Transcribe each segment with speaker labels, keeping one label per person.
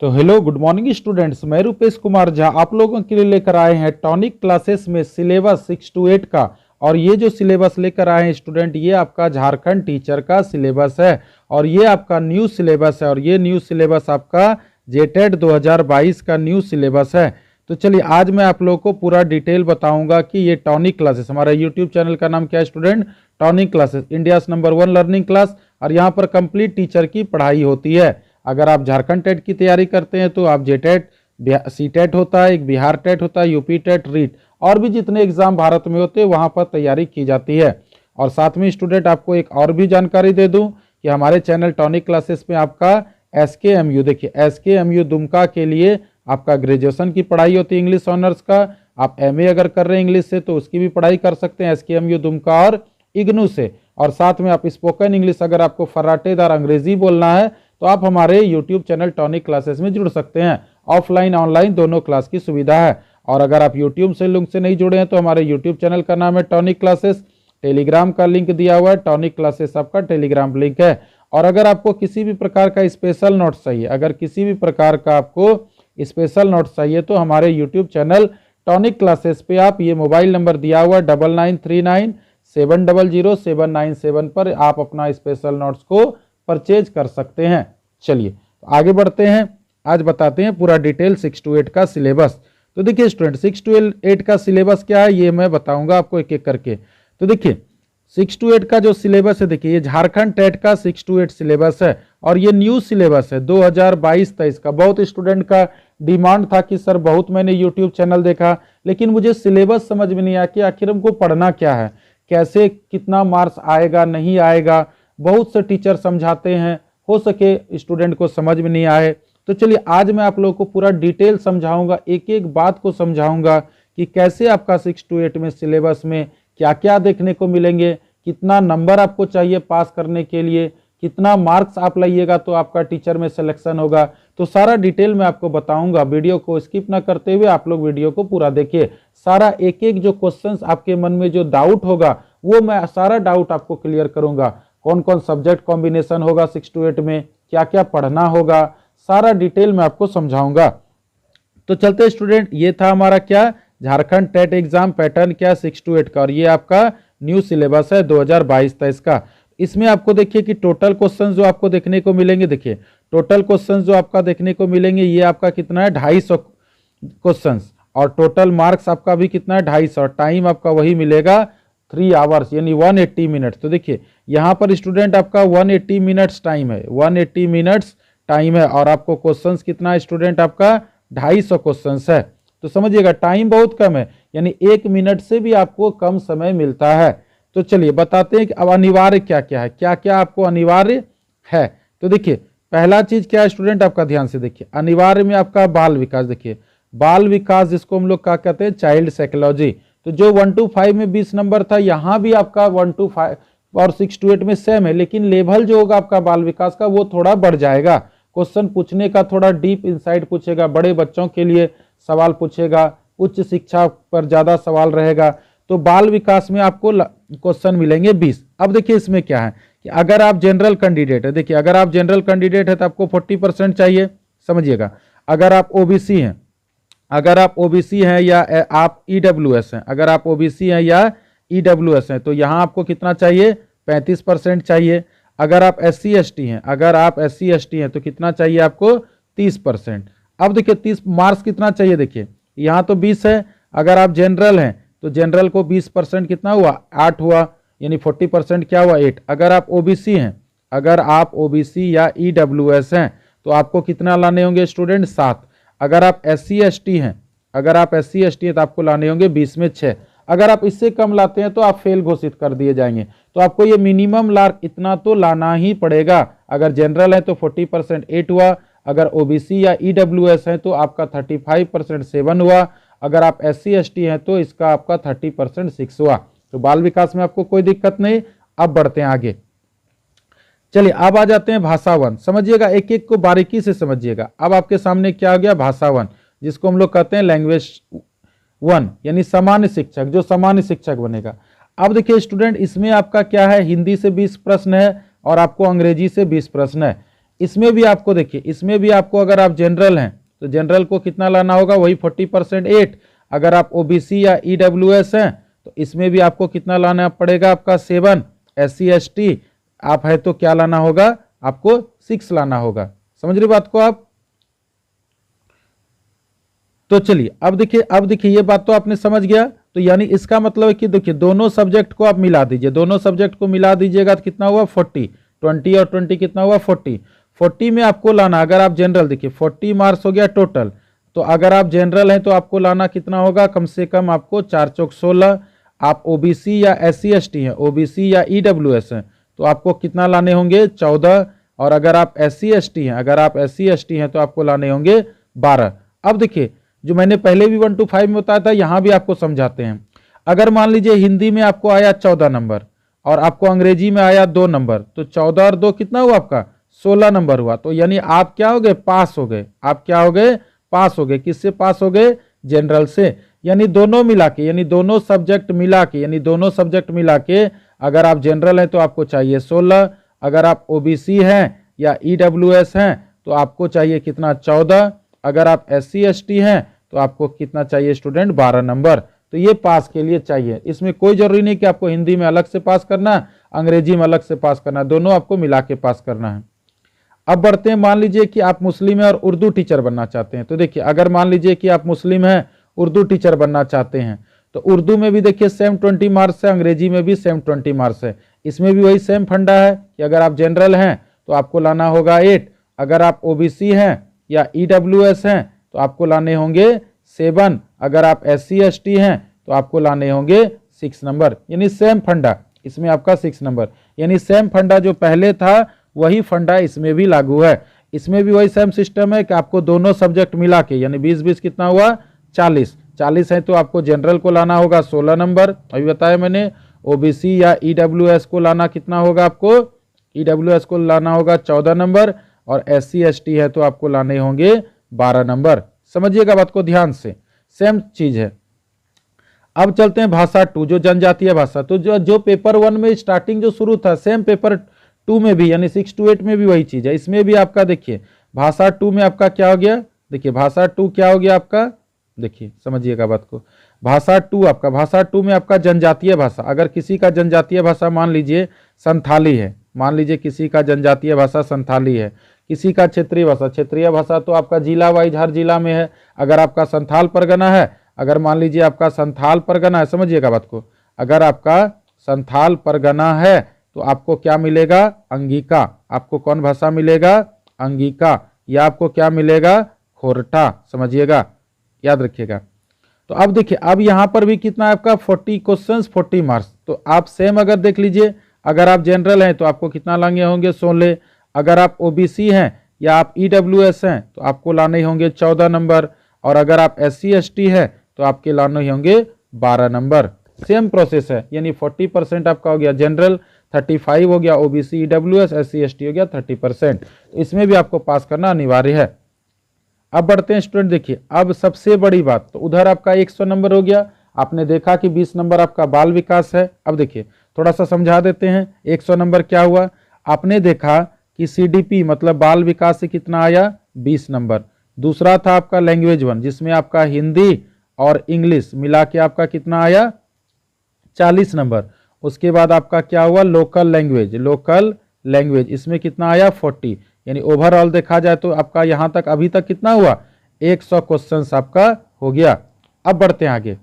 Speaker 1: तो hello good morning students, मैं रुपेश कुमार झा आप लोगों के लिए लेकर आए हैं टॉनिक क्लासेस में सिलेबस 6 to 8 का। और ये जो सिलेबस लेकर आए हैं स्टूडेंट, ये आपका झारखंड टीचर का सिलेबस है और ये आपका न्यू सिलेबस है और ये न्यू सिलेबस आपका जेटेड 2022 का न्यू सिलेबस है। तो चलिए आज मैं आप लोगों को पूरा डिटेल बताऊंगा कि ये टॉनिक क्लासेस, हमारा यूट्यूब चैनल का नाम क्या है student, tonic classes, India number 1 learning class. और यहाँ पर कंप्लीट टीचर की पढ़ाई होती है। अगर आप झारखंड टेट की तैयारी करते हैं तो आप जेटेट, सी टेट होता है, एक बिहार टेट होता है, यूपी टेट, रीट और भी जितने एग्जाम भारत में होते हैं वहाँ पर तैयारी की जाती है। और साथ में स्टूडेंट आपको एक और भी जानकारी दे दूं कि हमारे चैनल टॉनिक क्लासेस में आपका SKMU, देखिए SKMU दुमका के लिए आपका ग्रेजुएशन की पढ़ाई होती है इंग्लिश ऑनर्स का। आप MA अगर कर रहे हैं इंग्लिश से तो उसकी भी पढ़ाई कर सकते हैं SKMU दुमका और इग्नू से। और साथ में आप स्पोकन इंग्लिश, अगर आपको फर्राटेदार अंग्रेजी बोलना है तो आप हमारे यूट्यूब चैनल टॉनिक क्लासेस में जुड़ सकते हैं। ऑफलाइन ऑनलाइन दोनों क्लास की सुविधा है। और अगर आप यूट्यूब से लिंक से नहीं जुड़े हैं तो हमारे यूट्यूब चैनल का नाम है टॉनिक क्लासेस, टेलीग्राम का लिंक दिया हुआ है, टॉनिक क्लासेस आपका टेलीग्राम लिंक है। और अगर आपको किसी भी प्रकार का स्पेशल नोट्स चाहिए, अगर किसी भी प्रकार का आपको स्पेशल नोट्स चाहिए तो हमारे यूट्यूब चैनल टॉनिक क्लासेस पे आप ये मोबाइल नंबर दिया हुआ है 9939700797 पर आप अपना स्पेशल नोट्स को परचेज कर सकते हैं। चलिए तो आगे बढ़ते हैं, आज बताते हैं पूरा डिटेल 6 to 8 का सिलेबस। तो देखिए स्टूडेंट 6 to 8 का सिलेबस क्या है ये मैं बताऊंगा आपको एक एक करके। तो देखिए 6 to 8 का जो सिलेबस है, देखिए ये झारखंड टेट का 6 to 8 सिलेबस है और ये न्यू सिलेबस है 2022-23 का। बहुत स्टूडेंट का डिमांड था कि सर बहुत मैंने यूट्यूब चैनल देखा लेकिन मुझे सिलेबस समझ में नहीं आया कि आखिर हमको पढ़ना क्या है, कैसे कितना मार्क्स आएगा नहीं आएगा। बहुत से टीचर समझाते हैं, हो सके स्टूडेंट को समझ में नहीं आए। तो चलिए आज मैं आप लोगों को पूरा डिटेल समझाऊंगा, एक एक बात को समझाऊंगा कि कैसे आपका 6 to 8 में सिलेबस में क्या क्या देखने को मिलेंगे, कितना नंबर आपको चाहिए पास करने के लिए, कितना मार्क्स आप लाइएगा तो आपका टीचर में सिलेक्शन होगा। तो सारा डिटेल मैं आपको बताऊंगा। वीडियो को स्किप ना करते हुए आप लोग वीडियो को पूरा देखिए। सारा एक एक जो क्वेश्चंस आपके मन में जो डाउट होगा वो मैं सारा डाउट आपको क्लियर करूंगा। कौन कौन सब्जेक्ट कॉम्बिनेशन होगा 6 to 8 में, क्या क्या पढ़ना होगा, सारा डिटेल मैं आपको समझाऊंगा। तो चलते स्टूडेंट, ये था हमारा क्या झारखंड टेट एग्जाम पैटर्न क्या 6 to 8 का और ये आपका न्यू सिलेबस है 2022-23 का। इसमें आपको देखिए कि टोटल क्वेश्चंस जो आपको देखने को मिलेंगे, देखिए टोटल क्वेश्चंस जो आपका देखने को मिलेंगे ये आपका कितना है 250 क्वेश्चंस और टोटल मार्क्स आपका भी कितना है 250। टाइम आपका वही मिलेगा 3 आवर्स यानी 180 मिनट्स। तो देखिए यहाँ पर स्टूडेंट आपका 180 मिनट्स टाइम है, 180 मिनट्स टाइम है और आपको क्वेश्चंस कितना है स्टूडेंट आपका 250 क्वेश्चंस है। तो समझिएगा टाइम बहुत कम है, यानी 1 मिनट से भी आपको कम समय मिलता है। तो चलिए बताते हैं कि अब अनिवार्य क्या क्या है, क्या क्या आपको अनिवार्य है। तो देखिए पहला चीज क्या है स्टूडेंट, आपका ध्यान से देखिए, अनिवार्य में आपका बाल विकास। देखिए बाल विकास जिसको हम लोग क्या कहते हैं, चाइल्ड साइकोलॉजी। तो जो 1 to 5 में 20 नंबर था, यहाँ भी आपका 1 to 5 और 6 to 8 में सेम है, लेकिन लेवल जो होगा आपका बाल विकास का वो थोड़ा बढ़ जाएगा। क्वेश्चन पूछने का थोड़ा डीप इनसाइट पूछेगा, बड़े बच्चों के लिए सवाल पूछेगा, उच्च शिक्षा पर ज्यादा सवाल रहेगा। तो बाल विकास में आपको क्वेश्चन मिलेंगे 20। अब देखिए इसमें क्या है कि अगर आप जनरल कैंडिडेट है, देखिए अगर आप जनरल कैंडिडेट है तो आपको 40% चाहिए, समझिएगा। अगर आप ओबीसी हैं, अगर आप ओबीसी हैं या आप ईडब्ल्यूएस हैं, अगर आप ओबीसी हैं या ईडब्ल्यूएस हैं तो यहाँ आपको कितना चाहिए 35% चाहिए। अगर आप SC ST हैं, अगर आप SC ST हैं तो कितना चाहिए आपको 30%। अब देखिए 30 मार्क्स कितना चाहिए, देखिए यहाँ तो 20 है। अगर आप जनरल हैं तो जनरल को 20% कितना हुआ 8 हुआ, यानी 40% क्या हुआ 8। अगर आप ओबीसी हैं, अगर आप ओबीसी या ईडब्ल्यूएस हैं तो आपको कितना लाने होंगे स्टूडेंट 7। अगर आप SC ST हैं, अगर आप SC ST हैं तो आपको लाने होंगे 20 में 6। अगर आप इससे कम लाते हैं तो आप फेल घोषित कर दिए जाएंगे। तो आपको ये मिनिमम मार्क इतना तो लाना ही पड़ेगा। अगर जनरल है तो 40% 8 हुआ, अगर ओबीसी या ईडब्ल्यूएस है तो आपका 35% 7 हुआ, अगर आप SC ST हैं तो इसका आपका 30% 6 हुआ। तो बाल विकास में आपको कोई दिक्कत नहीं। अब बढ़ते हैं आगे, चलिए अब आ जाते हैं भाषा 1। समझिएगा एक एक को बारीकी से समझिएगा। अब आपके सामने क्या आ गया भाषा 1, जिसको हम लोग कहते हैं लैंग्वेज 1 यानी सामान्य शिक्षक, जो सामान्य शिक्षक बनेगा। अब देखिए स्टूडेंट इसमें आपका क्या है, हिंदी से 20 प्रश्न है और आपको अंग्रेजी से 20 प्रश्न है। इसमें भी आपको देखिए, इसमें भी आपको अगर आप जनरल हैं तो जनरल को कितना लाना होगा, वही 40% 8। अगर आप ओबीसी या ईडब्ल्यूएस हैं तो इसमें भी आपको कितना लाना पड़ेगा, आपका 7। SC ST आप है तो क्या लाना होगा, आपको 6 लाना होगा। समझ रही बात को आप? तो चलिए अब देखिए ये बात तो आपने समझ गया। तो यानी इसका मतलब है कि देखिए दोनों सब्जेक्ट को आप मिला दीजिए, दोनों सब्जेक्ट को मिला दीजिएगा तो कितना हुआ 40, 20 और 20 कितना हुआ 40। 40 में आपको लाना, अगर आप जनरल, देखिए 40 मार्क्स हो गया टोटल, तो अगर आप जनरल हैं तो आपको लाना कितना होगा, कम से कम आपको 4 चौक 16। आप ओबीसी या SC ST हैं, ओबीसी या ईडब्ल्यूएस हैं तो आपको कितना लाने होंगे 14। और अगर आप SC ST हैं, अगर आप SC ST हैं तो आपको लाने होंगे 12। अब देखिए जो मैंने पहले भी 1 to 5 में बताया था, यहां भी आपको समझाते हैं। अगर मान लीजिए हिंदी में आपको आया 14 नंबर और आपको अंग्रेजी में आया 2 नंबर, तो 14 और 2 कितना हुआ आपका 16 नंबर हुआ। तो यानी आप क्या हो गए, पास हो गए। आप क्या हो गए, पास हो गए। किससे पास हो गए, जनरल से। यानी दोनों मिला के, यानी दोनों सब्जेक्ट मिला के, यानी दोनों सब्जेक्ट मिला के अगर आप जनरल हैं तो आपको चाहिए 16, अगर आप ओबीसी हैं या ईडब्ल्यूएस हैं तो आपको चाहिए कितना 14, अगर आप SC ST हैं तो आपको कितना चाहिए स्टूडेंट 12 नंबर। तो ये पास के लिए चाहिए। इसमें कोई जरूरी नहीं कि आपको हिंदी में अलग से पास करना, अंग्रेजी में अलग से पास करना, दोनों आपको मिला के पास करना है। अब बढ़ते हैं, मान लीजिए कि आप मुस्लिम हैं और उर्दू टीचर बनना चाहते हैं। तो देखिए अगर मान लीजिए कि आप मुस्लिम हैं, उर्दू टीचर बनना चाहते हैं, तो उर्दू में भी देखिए सेम 20 मार्क्स है, अंग्रेजी में भी सेम 20 मार्क्स है। इसमें भी वही सेम फंडा है कि अगर आप जनरल हैं तो आपको लाना होगा 8, अगर आप ओबीसी हैं या ईडब्ल्यूएस हैं तो आपको लाने होंगे 7, अगर आप SC ST हैं तो आपको लाने होंगे 6 नंबर। यानी सेम फंडा, इसमें आपका 6 नंबर, यानी सेम फंडा जो पहले था वही फंडा इसमें भी लागू है। इसमें भी वही सेम सिस्टम है कि आपको दोनों सब्जेक्ट मिला के, यानी 20-20 कितना हुआ 40 है तो आपको जनरल को लाना होगा 16 नंबर, अभी बताया मैंने। ओबीसी या ईडब्ल्यूएस को लाना कितना होगा, आपको ईडब्ल्यूएस को लाना होगा 14 नंबर, और SC ST है तो आपको लाने होंगे 12 नंबर। समझिएगा बात को ध्यान से, सेम चीज है। अब चलते हैं भाषा 2, जो जनजातीय भाषा। तो जो पेपर 1 में स्टार्टिंग जो शुरू था, सेम पेपर 2 में भी, यानी 6 to 8 में भी वही चीज है। इसमें भी आपका देखिए भाषा 2 में आपका क्या हो गया, देखिए भाषा 2 क्या हो गया आपका, देखिए समझिएगा बात को। भाषा 2 आपका, भाषा 2 में आपका जनजातीय भाषा। अगर किसी का जनजातीय भाषा मान लीजिए संथाली है, मान लीजिए किसी का जनजातीय भाषा संथाली है, किसी का क्षेत्रीय भाषा, क्षेत्रीय भाषा तो आपका जिला वाइज हर जिला में है। अगर आपका संथाल परगना है, अगर मान लीजिए आपका संथाल परगना है, समझिएगा बात को, अगर आपका संथाल परगना है तो आपको क्या मिलेगा, अंगिका। आपको कौन भाषा मिलेगा, अंगिका, या आपको क्या मिलेगा, खोरठा। समझिएगा, याद रखिएगा। तो अब देखिए अब यहां पर भी कितना आपका 40 क्वेश्चंस 40 मार्क्स। तो आप सेम अगर देख लीजिए, अगर आप जनरल हैं तो आपको कितना लाने होंगे 16, अगर आप ओबीसी हैं या आप ईडब्ल्यूएस हैं तो आपको लाने होंगे 14 नंबर, और अगर आप SC ST है तो आपके लाने होंगे 12 नंबर। सेम प्रोसेस है, यानी 40% आपका हो गया जनरल, 35 हो गया ओबीसी ईडब्ल्यूएस, SC ST हो गया 30%। तो इसमें भी आपको पास करना अनिवार्य है। अब बढ़ते हैं स्टूडेंट, देखिए अब सबसे बड़ी बात, तो उधर आपका 100 नंबर हो गया। आपने देखा कि 20 नंबर आपका बाल विकास है। अब देखिए थोड़ा सा समझा देते हैं, 100 नंबर क्या हुआ। आपने देखा कि CDP मतलब बाल विकास से कितना आया 20 नंबर। दूसरा था आपका लैंग्वेज 1, जिसमें आपका हिंदी और इंग्लिश मिला के आपका कितना आया 40 नंबर। उसके बाद आपका क्या हुआ लोकल लैंग्वेज, इसमें कितना आया 40। यानी ओवरऑल देखा जाए तो आपका यहां तक अभी तक कितना हुआ 100 क्वेश्चंस आपका हो गया। अब बढ़ते हैं आगे।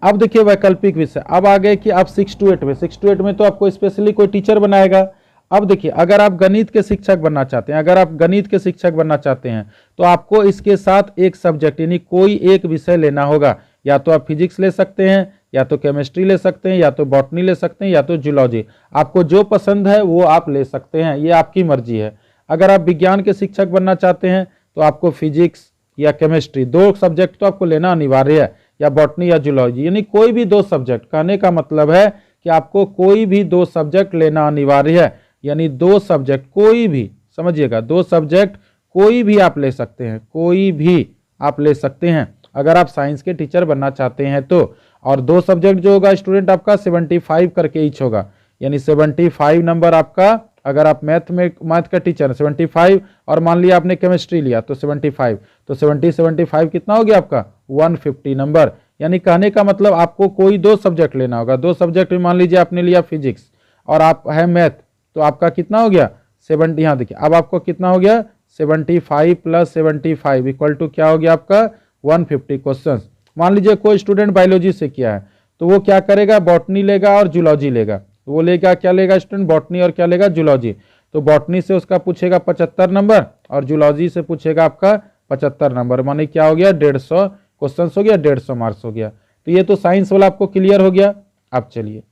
Speaker 1: अब देखिए वैकल्पिक विषय, अब आ गए कि आप 6 to 8 में, 6 to 8 में तो आपको स्पेशली कोई टीचर बनाएगा। अब देखिए अगर आप गणित के शिक्षक बनना चाहते हैं, अगर आप गणित के शिक्षक बनना चाहते हैं तो आपको इसके साथ एक सब्जेक्ट यानी कोई एक विषय लेना होगा। या तो आप फिजिक्स ले सकते हैं, या तो केमिस्ट्री ले सकते हैं, या तो बॉटनी ले सकते हैं, या तो जूलॉजी। आपको जो पसंद है वो आप ले सकते हैं, ये आपकी मर्जी है। अगर आप विज्ञान के शिक्षक बनना चाहते हैं तो आपको फिजिक्स या केमिस्ट्री 2 सब्जेक्ट तो आपको लेना अनिवार्य है, या बॉटनी या जूलॉजी, यानी कोई भी 2 सब्जेक्ट। कहने का मतलब है कि आपको कोई भी 2 सब्जेक्ट लेना अनिवार्य है, यानी 2 सब्जेक्ट कोई भी, समझिएगा 2 सब्जेक्ट कोई भी आप ले सकते हैं, कोई भी आप ले सकते हैं अगर आप साइंस के टीचर बनना चाहते हैं तो। और 2 सब्जेक्ट जो होगा स्टूडेंट आपका 75 करके ईच होगा, यानी 75 नंबर आपका अगर आप मैथ का टीचर 75 और मान लिया आपने केमिस्ट्री लिया तो 75, तो 75 कितना हो गया आपका 150 नंबर। यानी कहने का मतलब आपको कोई 2 सब्जेक्ट लेना होगा, 2 सब्जेक्ट में मान लीजिए आपने लिया फिजिक्स और आप है मैथ, तो आपका कितना हो गया 70। यहाँ देखिए अब आपको कितना हो गया 75 + 75 इक्वल टू क्या हो गया आपका 150 क्वेश्चन। मान लीजिए कोई स्टूडेंट बायोलॉजी से किया है तो वो क्या करेगा, बॉटनी लेगा और जूलॉजी लेगा, वो लेगा क्या लेगा स्टूडेंट, बॉटनी और क्या लेगा जूलॉजी। तो बॉटनी से उसका पूछेगा 75 नंबर और जूलॉजी से पूछेगा आपका 75 नंबर, माने क्या हो गया 150 क्वेश्चन हो गया, 150 मार्क्स हो गया। तो ये तो साइंस वाला आपको क्लियर हो गया। अब चलिए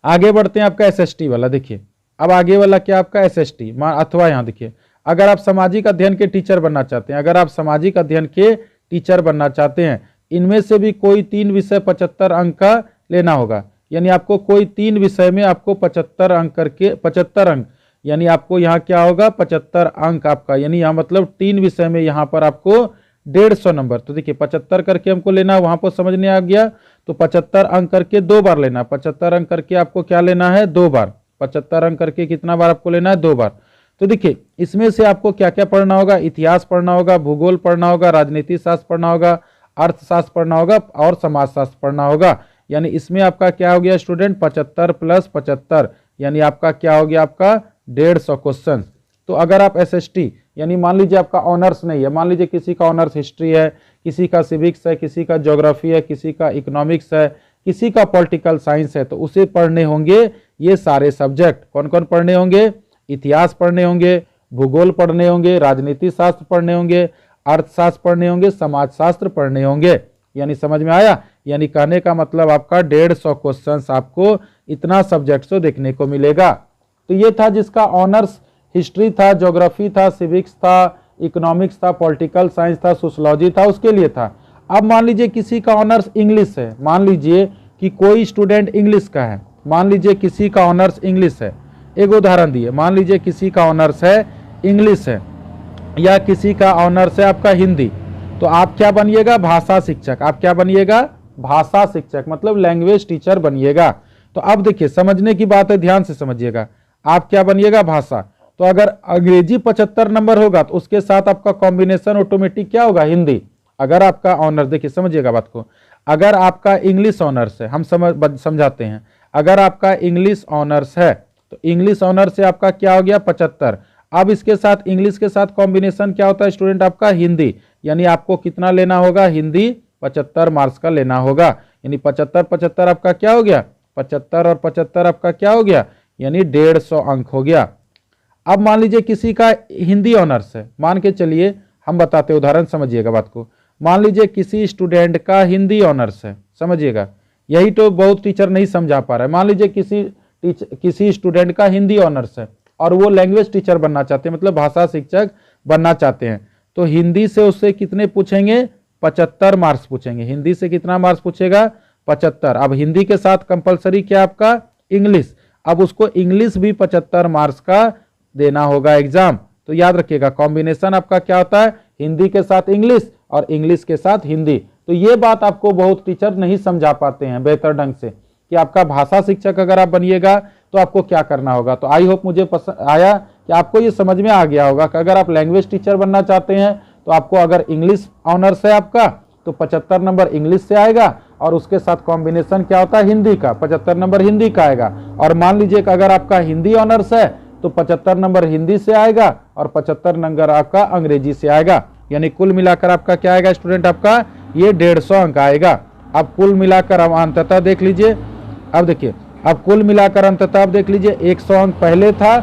Speaker 1: आगे बढ़ते हैं आपका एसएसटी वाला। देखिए अब आगे वाला क्या आपका एसएसटी अथवा यहाँ देखिए अगर आप सामाजिक अध्ययन के टीचर बनना चाहते हैं, अगर आप सामाजिक अध्ययन के टीचर बनना चाहते हैं, इनमें से भी कोई 3 विषय 75 अंक का लेना होगा। यानी आपको कोई 3 विषय में आपको 75 अंक करके 75 अंक, यानी आपको यहाँ क्या होगा 75 अंक आपका, यानी यहाँ मतलब 3 विषय में यहाँ पर आपको 150 नंबर। तो देखिए 75 करके हमको लेना, वहां पर समझने आ गया। तो 75 अंक करके 2 बार लेना, 75 अंक करके आपको क्या लेना है 2 बार, 75 अंक करके कितना बार आपको लेना है 2 बार। तो देखिए इसमें से आपको क्या क्या पढ़ना होगा, इतिहास पढ़ना होगा, भूगोल पढ़ना होगा, राजनीति शास्त्र पढ़ना होगा, अर्थशास्त्र पढ़ना होगा और समाजशास्त्र पढ़ना होगा। यानी इसमें आपका क्या हो गया स्टूडेंट 75 + 75, यानी आपका क्या हो गया आपका 150 क्वेश्चन। तो अगर आप एसएसटी यानी मान लीजिए आपका ऑनर्स नहीं है, मान लीजिए किसी का ऑनर्स हिस्ट्री है, किसी का सिविक्स है, किसी का ज्योग्राफी है, किसी का इकोनॉमिक्स है, किसी का पॉलिटिकल साइंस है, तो उसे पढ़ने होंगे ये सारे सब्जेक्ट। कौन कौन पढ़ने होंगे, इतिहास पढ़ने होंगे, भूगोल पढ़ने होंगे, राजनीति शास्त्र पढ़ने होंगे, अर्थशास्त्र पढ़ने होंगे, समाजशास्त्र पढ़ने होंगे। यानी समझ में आया, यानी कहने का मतलब आपका 150 क्वेश्चंस आपको इतना सब्जेक्ट से देखने को मिलेगा। तो ये था जिसका ऑनर्स हिस्ट्री था, ज्योग्राफी था, सिविक्स था, इकोनॉमिक्स था, पॉलिटिकल साइंस था, सोशियोलॉजी था, उसके लिए था। अब मान लीजिए किसी का ऑनर्स इंग्लिश है, मान लीजिए कि कोई स्टूडेंट इंग्लिश का है, मान लीजिए किसी का ऑनर्स इंग्लिश है, एक उदाहरण दिए, मान लीजिए किसी का ऑनर्स है इंग्लिश है या किसी का ऑनर्स है आपका हिंदी, तो आप क्या बनिएगा भाषा शिक्षक। आप क्या बनिएगा भाषा शिक्षक, मतलब लैंग्वेज टीचर बनिएगा। तो अब देखिए समझने की बात है, ध्यान से समझिएगा, आप क्या बनिएगा भाषा। तो अगर अंग्रेजी 75 नंबर होगा तो उसके साथ आपका कॉम्बिनेशन ऑटोमेटिक क्या होगा हिंदी। अगर आपका ऑनर्स, देखिए समझिएगा बात को, अगर आपका इंग्लिश ऑनर्स है, हम समझाते हैं, अगर आपका इंग्लिश ऑनर्स है तो इंग्लिश ऑनर्स से आपका क्या हो गया 75। अब इसके साथ इंग्लिश के साथ कॉम्बिनेशन क्या होता है स्टूडेंट आपका हिंदी, यानी आपको कितना लेना होगा हिंदी 75 मार्क्स का लेना होगा। यानी 75 आपका क्या हो गया 75 और 75 आपका क्या हो गया, यानी 150 अंक हो गया। अब मान लीजिए किसी का हिंदी ऑनर्स है, मान के चलिए हम बताते उदाहरण, समझिएगा बात को। मान लीजिए किसी स्टूडेंट का हिंदी ऑनर्स है, समझिएगा, यही तो बहुत टीचर नहीं समझा पा रहा है। मान लीजिए किसी स्टूडेंट का हिंदी ऑनर्स है और वो लैंग्वेज टीचर बनना चाहते हैं, मतलब भाषा शिक्षक बनना चाहते हैं, तो हिंदी से उससे कितने पूछेंगे 75 मार्क्स पूछेंगे। हिंदी से कितना मार्क्स पूछेगा 75। अब हिंदी के साथ कंपलसरी क्या आपका इंग्लिश, अब उसको इंग्लिश भी 75 मार्क्स का देना होगा एग्जाम। तो याद रखिएगा कॉम्बिनेशन आपका क्या होता है हिंदी के साथ इंग्लिश और इंग्लिश के साथ हिंदी। तो ये बात आपको बहुत टीचर नहीं समझा पाते हैं बेहतर ढंग से कि आपका भाषा शिक्षक अगर आप बनिएगा तो आपको क्या करना होगा। तो आई होप मुझे पसंद आया कि आपको ये समझ में आ गया होगा कि अगर आप लैंग्वेज टीचर बनना चाहते हैं तो आपको अगर इंग्लिश ऑनर्स है आपका तो 75 नंबर इंग्लिश से आएगा और उसके साथ कॉम्बिनेशन क्या होता है हिंदी का, 75 नंबर हिंदी का आएगा। और मान लीजिए कि अगर आपका हिंदी ऑनर्स है तो 75 नंबर हिंदी से आएगा और 75 नंबर आपका अंग्रेजी से आएगा। यानी कुल मिलाकर आपका क्या आएगा स्टूडेंट, आपका ये 150 अंक आएगा। अब कुल मिलाकर अब अंततः देख लीजिए, अब देखिए अब कुल मिलाकर अंततः आप देख लीजिए 100 अंक पहले था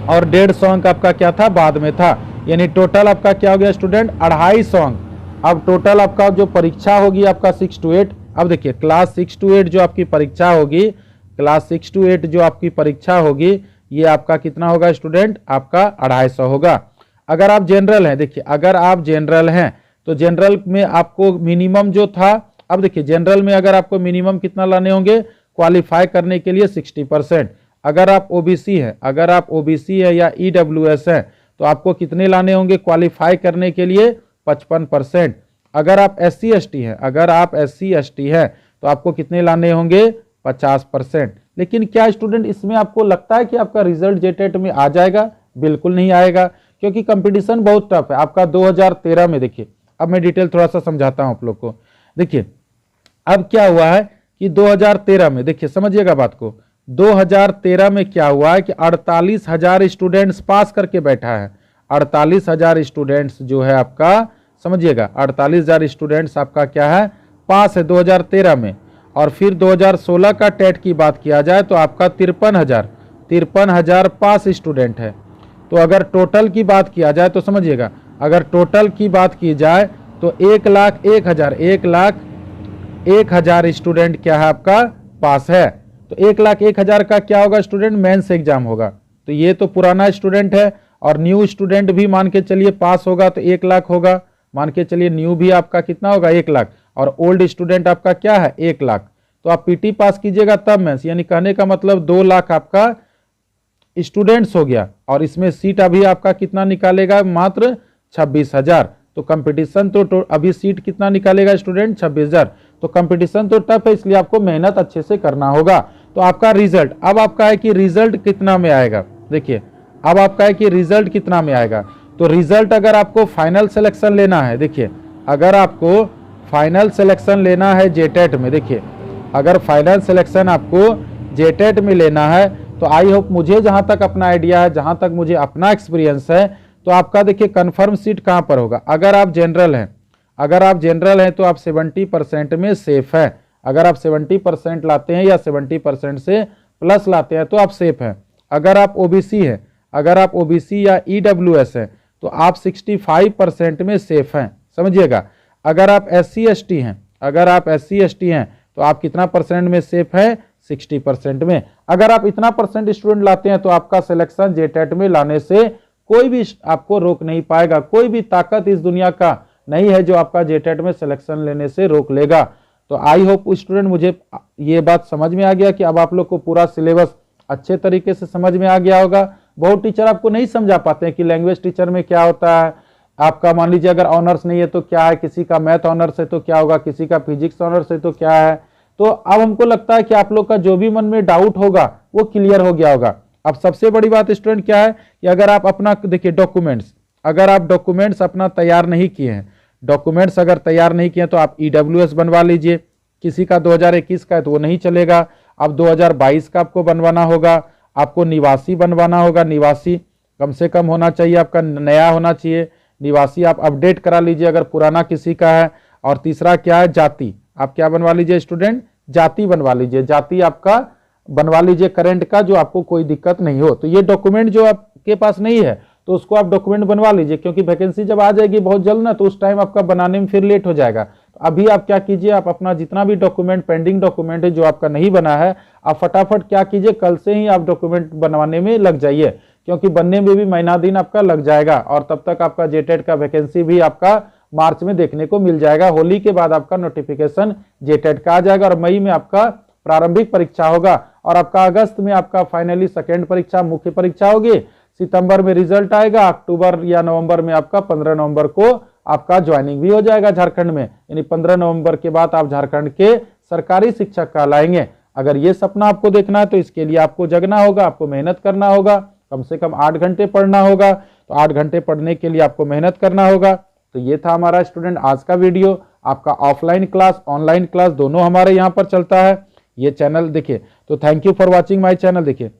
Speaker 1: और 150 अंक आपका क्या था बाद में था। यानी टोटल आपका क्या हो गया स्टूडेंट 250 अंक। अब टोटल आपका जो परीक्षा होगी आपका 6 to 8, अब देखिए क्लास 6 to 8 जो आपकी परीक्षा होगी, क्लास 6 to 8 जो आपकी परीक्षा होगी ये आपका कितना होगा स्टूडेंट, आपका 250 होगा। अगर आप जनरल हैं, देखिए अगर आप जनरल हैं तो जनरल में आपको मिनिमम जो था, अब देखिए जनरल में अगर आपको मिनिमम कितना लाने होंगे क्वालिफाई करने के लिए 60%। अगर आप ओबीसी हैं, अगर आप ओबीसी है या ईडब्ल्यूएस हैं तो आपको कितने लाने होंगे क्वालिफाई करने के लिए 55%। अगर आप SC ST हैं, अगर आप SC ST हैं तो आपको कितने लाने होंगे 50%। लेकिन क्या स्टूडेंट इसमें आपको लगता है कि आपका रिजल्ट जेटेट में आ जाएगा? बिल्कुल नहीं आएगा, क्योंकि कंपटीशन बहुत टफ है आपका 2013 में। देखिए अब मैं डिटेल थोड़ा सा समझाता हूं आप लोग को। देखिए अब क्या हुआ है कि 2013 में, देखिए समझिएगा बात को, 2013 में क्या हुआ है कि 48,000 स्टूडेंट्स पास करके बैठा है। 48,000 स्टूडेंट्स जो है आपका, समझिएगा 48,000 स्टूडेंट्स आपका क्या है, पास है 2013 में। और फिर 2016 का टेट की बात किया जाए तो आपका 53,000 पास स्टूडेंट है। तो अगर टोटल की बात किया जाए तो समझिएगा, अगर टोटल की बात की जाए तो 1,01,000 स्टूडेंट क्या है आपका, पास है। तो 1,01,000 का क्या होगा स्टूडेंट, मेंस एग्जाम होगा। तो ये तो पुराना स्टूडेंट है, और न्यू स्टूडेंट भी मान के चलिए पास होगा तो 1 लाख होगा। मान के चलिए न्यू भी आपका कितना होगा, 1 लाख, और ओल्ड स्टूडेंट आपका क्या है, 1 लाख। तो आप पीटी पास कीजिएगा तब मेंस, यानी कहने का मतलब 2 लाख आपका स्टूडेंट्स हो गया। और इसमें सीट अभी आपका कितना निकालेगा, मात्र 26,000। तो कंपटीशन तो अभी सीट कितना निकालेगा स्टूडेंट, 26,000। तो कंपटीशन तो टफ है, इसलिए आपको मेहनत अच्छे से करना होगा। तो आपका रिजल्ट, अब आपका है कि रिजल्ट कितना में आएगा। देखिए अब आपका है कि रिजल्ट कितना में आएगा। तो रिजल्ट अगर आपको फाइनल सिलेक्शन लेना है, देखिए अगर आपको फाइनल सिलेक्शन लेना है जेटेट में, देखिए अगर फाइनल सिलेक्शन आपको जेटेट में लेना है तो आई होप, मुझे जहां तक अपना आइडिया है, जहां तक मुझे अपना एक्सपीरियंस है, तो आपका देखिए कंफर्म सीट कहां पर होगा। अगर आप जनरल हैं, तो आप 70% में सेफ है। अगर आप 70% लाते हैं या 70% से प्लस लाते हैं तो आप सेफ हैं। अगर आप ओबीसी हैं, या ईडब्ल्यूएस हैं तो आप 65% में सेफ हैं, समझिएगा। अगर आप SC ST हैं, तो आप कितना परसेंट में सेफ है, 60% में। अगर आप इतना परसेंट स्टूडेंट लाते हैं तो आपका सिलेक्शन जेटेट में लाने से कोई भी आपको रोक नहीं पाएगा। कोई भी ताकत इस दुनिया का नहीं है जो आपका जेटेट में सिलेक्शन लेने से रोक लेगा। तो आई होप स्टूडेंट, मुझे ये बात समझ में आ गया कि अब आप लोग को पूरा सिलेबस अच्छे तरीके से समझ में आ गया होगा। बहुत टीचर आपको नहीं समझा पाते हैं कि लैंग्वेज टीचर में क्या होता है। आपका मान लीजिए अगर ऑनर्स नहीं है तो क्या है, किसी का मैथ ऑनर्स है तो क्या होगा, किसी का फिजिक्स ऑनर्स है तो क्या है। तो अब हमको लगता है कि आप लोग का जो भी मन में डाउट होगा वो क्लियर हो गया होगा। अब सबसे बड़ी बात स्टूडेंट क्या है कि अगर आप अपना देखिए डॉक्यूमेंट्स, अगर आप डॉक्यूमेंट्स अपना तैयार नहीं किए हैं, तो आप ईडब्ल्यूएस बनवा लीजिए। किसी का 2021 का है तो वो नहीं चलेगा। अब 2022 का आपको बनवाना होगा। आपको निवासी बनवाना होगा। निवासी कम से कम होना चाहिए, आपका नया होना चाहिए। निवासी आप अपडेट करा लीजिए अगर पुराना किसी का है। और तीसरा क्या है, जाति। आप क्या बनवा लीजिए स्टूडेंट, जाति बनवा लीजिए। जाति आपका बनवा लीजिए करंट का, जो आपको कोई दिक्कत नहीं हो। तो ये डॉक्यूमेंट जो आपके पास नहीं है तो उसको आप डॉक्यूमेंट बनवा लीजिए, क्योंकि वैकेंसी जब आ जाएगी बहुत जल्द ना, तो उस टाइम आपका बनाने में फिर लेट हो जाएगा। तो अभी आप क्या कीजिए, आप अपना जितना भी डॉक्यूमेंट, पेंडिंग डॉक्यूमेंट है जो आपका नहीं बना है, आप फटाफट क्या कीजिए, कल से ही आप डॉक्यूमेंट बनवाने में लग जाइए, क्योंकि बनने में भी महीना दिन आपका लग जाएगा। और तब तक आपका जेटेट का वैकेंसी भी आपका मार्च में देखने को मिल जाएगा। होली के बाद आपका नोटिफिकेशन जेटेट का आ जाएगा, और मई में आपका प्रारंभिक परीक्षा होगा, और आपका अगस्त में आपका फाइनली सेकेंड परीक्षा, मुख्य परीक्षा होगी। सितंबर में रिजल्ट आएगा। अक्टूबर या नवंबर में आपका 15 नवंबर को आपका ज्वाइनिंग भी हो जाएगा झारखंड में, यानी 15 नवंबर के बाद आप झारखंड के सरकारी शिक्षक कहलाएंगे। अगर ये सपना आपको देखना है तो इसके लिए आपको जगना होगा, आपको मेहनत करना होगा, कम से कम 8 घंटे पढ़ना होगा। तो 8 घंटे पढ़ने के लिए आपको मेहनत करना होगा। तो ये था हमारा स्टूडेंट आज का वीडियो। आपका ऑफलाइन क्लास, ऑनलाइन क्लास दोनों हमारे यहाँ पर चलता है। ये चैनल देखिए, तो thank you for watching my channel. देखिए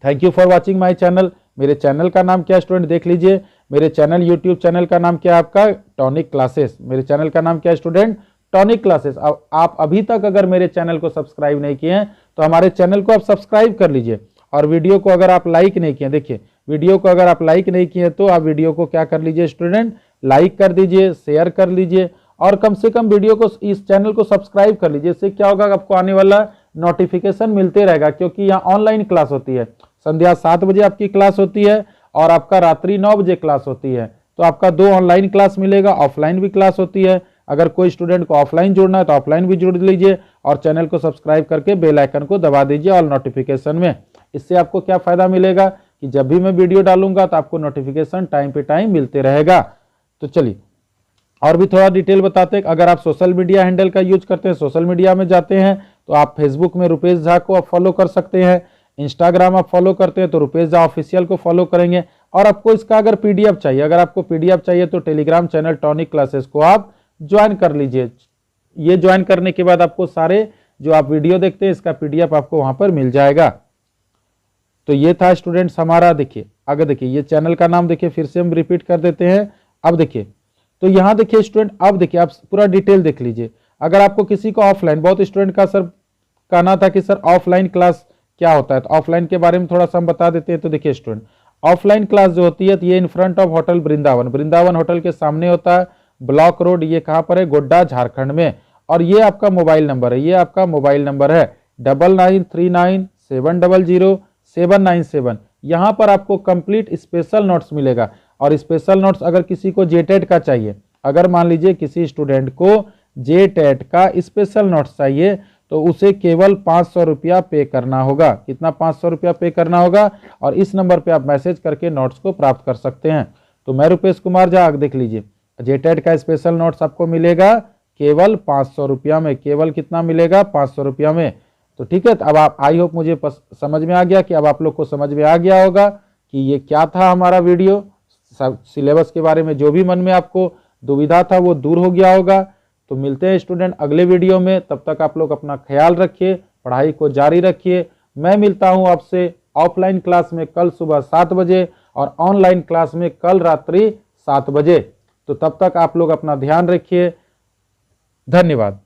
Speaker 1: thank you for watching my channel. मेरे चैनल का नाम क्या है स्टूडेंट, देख लीजिए। मेरे चैनल यूट्यूब चैनल का नाम क्या है आपका, टॉनिक क्लासेस। मेरे चैनल का नाम क्या है स्टूडेंट, टॉनिक क्लासेस। अब आप अभी तक अगर मेरे चैनल को सब्सक्राइब नहीं किए हैं तो हमारे चैनल को आप सब्सक्राइब कर लीजिए। और वीडियो को अगर आप लाइक नहीं किए, देखिए वीडियो को अगर आप लाइक नहीं किए तो आप वीडियो को क्या कर लीजिए स्टूडेंट, लाइक कर दीजिए, शेयर कर लीजिए, और कम से कम वीडियो को, इस चैनल को सब्सक्राइब कर लीजिए। इससे क्या होगा, आपको आने वाला नोटिफिकेशन मिलते रहेगा, क्योंकि यहाँ ऑनलाइन क्लास होती है। संध्या 7 बजे आपकी क्लास होती है और आपका रात्रि 9 बजे क्लास होती है। तो आपका 2 ऑनलाइन क्लास मिलेगा, ऑफलाइन भी क्लास होती है। अगर कोई स्टूडेंट को ऑफलाइन जुड़ना है तो ऑफलाइन भी जुड़ लीजिए, और चैनल को सब्सक्राइब करके बेल आइकन को दबा दीजिए ऑल नोटिफिकेशन में। इससे आपको क्या फायदा मिलेगा कि जब भी मैं वीडियो डालूंगा तो आपको नोटिफिकेशन टाइम पे टाइम मिलते रहेगा। तो चलिए और भी थोड़ा डिटेल बताते हैं। अगर आप सोशल मीडिया हैंडल का यूज करते हैं, सोशल मीडिया में जाते हैं, तो आप फेसबुक में रुपेश झा को आप फॉलो कर सकते हैं, इंस्टाग्राम आप फॉलो करते हैं तो रुपेश झा ऑफिशियल को फॉलो करेंगे। और आपको इसका अगर पीडीएफ चाहिए, अगर आपको पीडीएफ चाहिए तो टेलीग्राम चैनल टॉनिक क्लासेस को आप ज्वाइन कर लीजिए। ये ज्वाइन करने के बाद आपको सारे जो आप वीडियो देखते हैं इसका पीडीएफ आपको वहां पर मिल जाएगा। तो ये था स्टूडेंट्स हमारा, देखिए आगे देखिए ये चैनल का नाम देखिए, फिर से हम रिपीट कर देते हैं। अब देखिए तो यहाँ देखिए स्टूडेंट, अब देखिए आप पूरा डिटेल देख लीजिए। अगर आपको किसी को ऑफलाइन, बहुत स्टूडेंट का सर कहना था कि सर ऑफलाइन क्लास क्या होता है, तो ऑफलाइन के बारे में थोड़ा सा हम बता देते हैं। तो देखिए स्टूडेंट, ऑफलाइन क्लास जो होती है तो ये in front of hotel Vrindavan, Vrindavan hotel के सामने होता है, ब्लॉक रोड, ये कहाँ पर है, गोड्डा झारखंड में। और ये आपका मोबाइल नंबर है, ये आपका मोबाइल नंबर है 9939700797। यहाँ पर आपको कंप्लीट स्पेशल नोट्स मिलेगा। और स्पेशल नोट्स अगर किसी को जेटेट का चाहिए, अगर मान लीजिए किसी स्टूडेंट को जेटेट का स्पेशल नोट्स चाहिए तो उसे केवल 500 रुपया पे करना होगा। कितना, 500 रुपया पे करना होगा। और इस नंबर पे आप मैसेज करके नोट्स को प्राप्त कर सकते हैं। तो मैं रुपेश कुमार झा, देख लीजिए जेटेट का स्पेशल नोट्स आपको मिलेगा केवल 500 रुपया में। केवल कितना मिलेगा, 500 रुपया में। तो ठीक है, तो अब आप, आई होप मुझे समझ में आ गया कि अब आप लोग को समझ में आ गया होगा कि ये क्या था हमारा वीडियो। सिलेबस के बारे में जो भी मन में आपको दुविधा था वो दूर हो गया होगा। तो मिलते हैं स्टूडेंट अगले वीडियो में, तब तक आप लोग अपना ख्याल रखिए, पढ़ाई को जारी रखिए। मैं मिलता हूं आपसे ऑफलाइन क्लास में कल सुबह 7 बजे और ऑनलाइन क्लास में कल रात्रि 7 बजे। तो तब तक आप लोग अपना ध्यान रखिए। धन्यवाद।